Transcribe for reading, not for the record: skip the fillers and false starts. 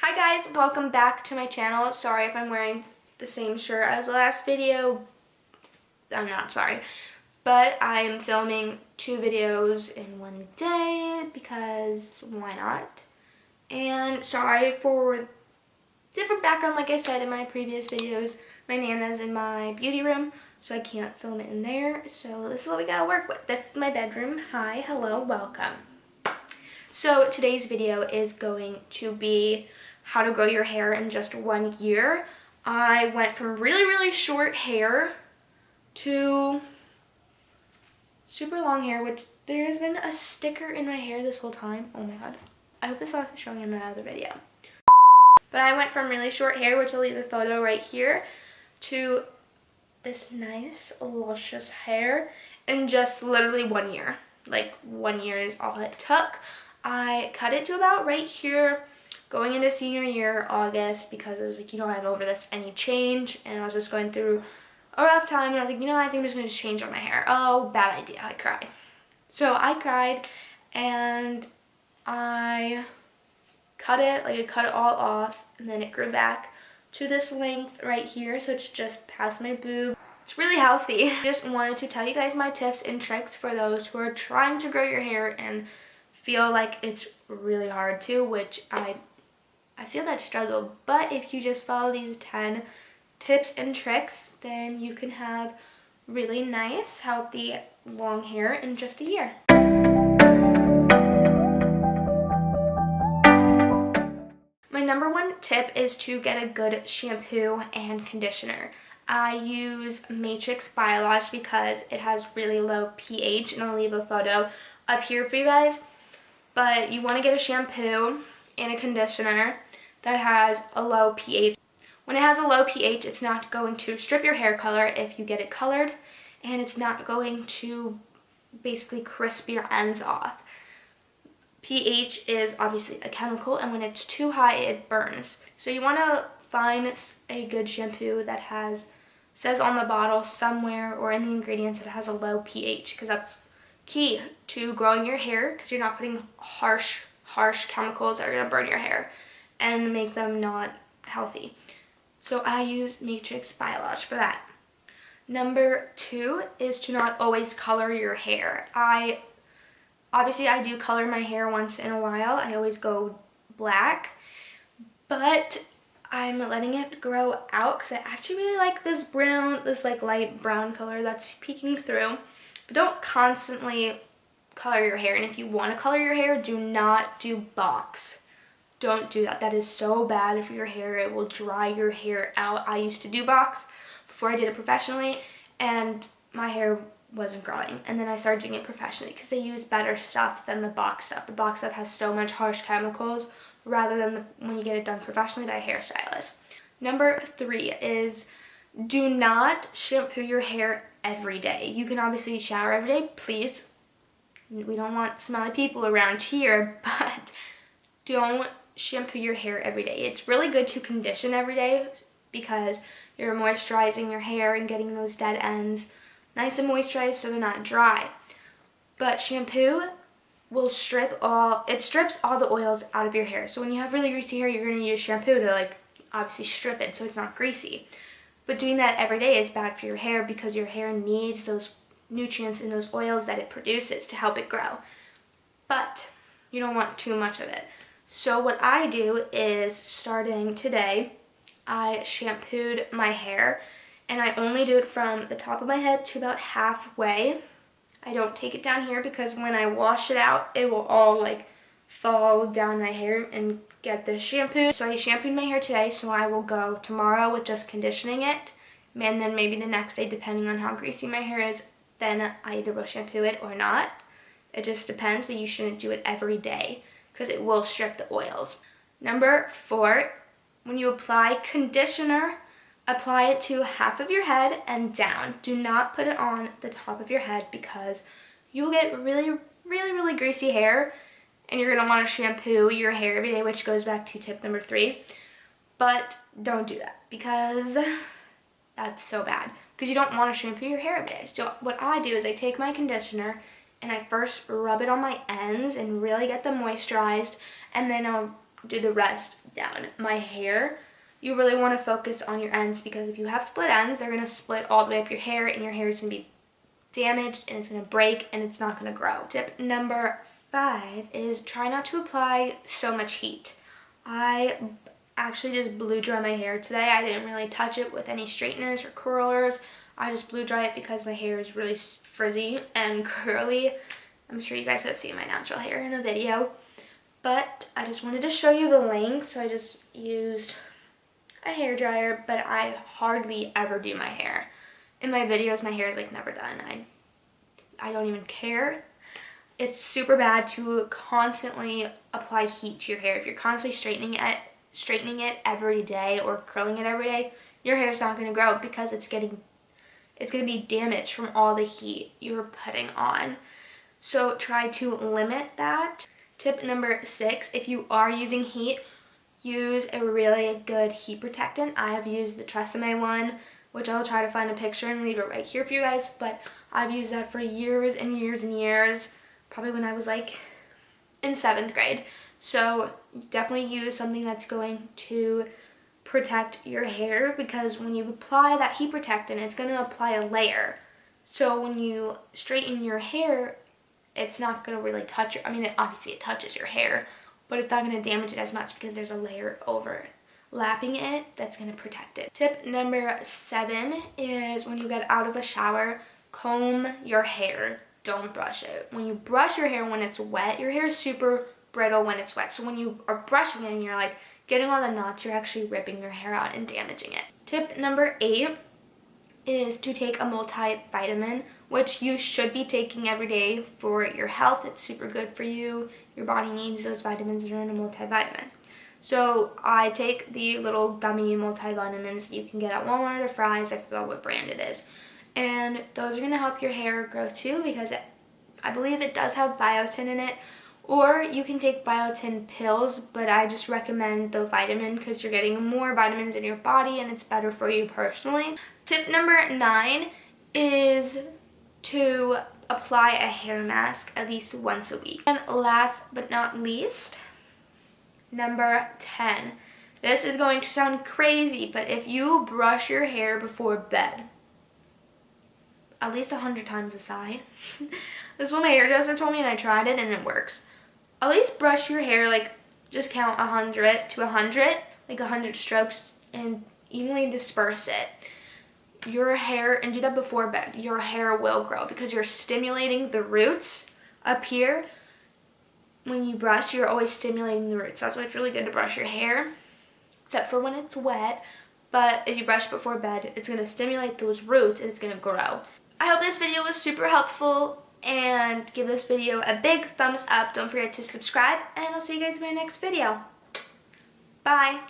Hi guys, welcome back to my channel. Sorry if I'm wearing the same shirt as the last video. I'm not sorry. But I'm filming 2 videos in one day because why not? And sorry for different background, like I said in my previous videos. My Nana's in my beauty room, so I can't film it in there. So this is what we gotta work with. This is my bedroom. Hi, hello, welcome. So today's video is going to be how to grow your hair in just 1 year. I went from really short hair to super long hair, which there has been a sticker in my hair this whole time. Oh my god. I hope it's not showing in the other video. But I went from really short hair, which I'll leave a photo right here, to this nice luscious hair in just literally 1 year. Like 1 year is all it took. I cut it to about right here going into senior year, August, because I was like, I'm over this, I need change, and I was just going through a rough time, and I was like, I think I'm just going to change on my hair. Oh, bad idea. I cried. So I cried, and I cut it, I cut it all off, and then it grew back to this length right here, so it's just past my boob. It's really healthy. I just wanted to tell you guys my tips and tricks for those who are trying to grow your hair and feel like it's really hard to, which I feel that struggle, but if you just follow these 10 tips and tricks, then you can have really nice, healthy, long hair in just a year. My number 1 tip is to get a good shampoo and conditioner. I use Matrix Biolage because it has really low pH, and I'll leave a photo up here for you guys. But you want to get a shampoo and a conditioner that has a low pH. When it has a low pH, it's not going to strip your hair color if you get it colored, and it's not going to basically crisp your ends off. pH is obviously a chemical, and when it's too high, it burns. So you want to find a good shampoo that says on the bottle somewhere or in the ingredients that it has a low pH, because that's key to growing your hair, because you're not putting harsh chemicals that are going to burn your hair and make them not healthy. So I use Matrix Biolage for that. Number 2 is to not always color your hair. Obviously I do color my hair once in a while. I always go black, but I'm letting it grow out because I actually really like this brown, this like light brown color that's peeking through. But don't constantly color your hair, and if you want to color your hair, do not do box. Don't do that. That is so bad for your hair. It will dry your hair out. I used to do box before I did it professionally, and my hair wasn't growing. And then I started doing it professionally because they use better stuff than the box stuff. The box stuff has so much harsh chemicals rather than when you get it done professionally by a hairstylist. Number 3 is do not shampoo your hair every day. You can obviously shower every day, please. We don't want smelly people around here, but don't shampoo your hair every day. It's really good to condition every day because you're moisturizing your hair and getting those dead ends nice and moisturized so they're not dry. But shampoo will strips all the oils out of your hair. So when you have really greasy hair, you're going to use shampoo to obviously strip it so it's not greasy. But doing that every day is bad for your hair because your hair needs those nutrients and those oils that it produces to help it grow. But you don't want too much of it. So what I do is, starting today, I shampooed my hair, and I only do it from the top of my head to about halfway. I don't take it down here because when I wash it out, it will all fall down my hair and get the shampoo. So I shampooed my hair today, so I will go tomorrow with just conditioning it, and then maybe the next day, depending on how greasy my hair is, then I either will shampoo it or not. It just depends, but you shouldn't do it every day because it will strip the oils. Number 4, when you apply conditioner, apply it to half of your head and down. Do not put it on the top of your head because you will get really greasy hair, and you're going to want to shampoo your hair every day, which goes back to tip number 3. But don't do that because that's so bad, because you don't want to shampoo your hair every day. So what I do is I take my conditioner and I first rub it on my ends and really get them moisturized, and then I'll do the rest down. My hair, you really want to focus on your ends, because if you have split ends, they're going to split all the way up your hair, and your hair is going to be damaged, and it's going to break, and it's not going to grow. Tip number 5 is try not to apply so much heat. I actually just blow dry my hair today. I didn't really touch it with any straighteners or curlers. I just blow dry it because my hair is really frizzy and curly. I'm sure you guys have seen my natural hair in a video, but I just wanted to show you the length, so I just used a hair dryer, but I hardly ever do my hair. In my videos, my hair is like never done. I don't even care. It's super bad to constantly apply heat to your hair. If you're constantly straightening it every day or curling it every day, your hair is not going to grow, because it's going to be damaged from all the heat you're putting on. So try to limit that. Tip number 6, if you are using heat, use a really good heat protectant. I have used the Tresemme one, which I'll try to find a picture and leave it right here for you guys, but I've used that for years and years and years, probably when I was like in 7th grade. So definitely use something that's going to protect your hair, because when you apply that heat protectant, it's going to apply a layer. So when you straighten your hair, it's not going to really touch your, obviously it touches your hair, but it's not going to damage it as much because there's a layer overlapping it that's going to protect it. Tip number 7 is when you get out of a shower, comb your hair. Don't brush it. When you brush your hair when it's wet, your hair is super brittle when it's wet. So when you are brushing it and you're like getting all the knots, you're actually ripping your hair out and damaging it. Tip number 8 is to take a multivitamin, which you should be taking every day for your health. It's super good for you. Your body needs those vitamins that are in a multivitamin. So I take the little gummy multivitamins you can get at Walmart or Fry's. I forgot what brand it is. And those are going to help your hair grow too, because I believe it does have biotin in it. Or you can take biotin pills, but I just recommend the vitamin because you're getting more vitamins in your body and it's better for you personally. Tip number 9 is to apply a hair mask at least once a week. And last but not least, number 10. This is going to sound crazy, but if you brush your hair before bed, at least 100 times a side. This is what my hairdresser told me, and I tried it and it works. At least brush your hair, like just count 100 to 100, like 100 strokes, and evenly disperse it. Your hair, and do that before bed, your hair will grow because you're stimulating the roots up here. When you brush, you're always stimulating the roots. That's why it's really good to brush your hair, except for when it's wet. But if you brush before bed, it's going to stimulate those roots and it's going to grow. I hope this video was super helpful, and give this video a big thumbs up. Don't forget to subscribe, and I'll see you guys in my next video. Bye!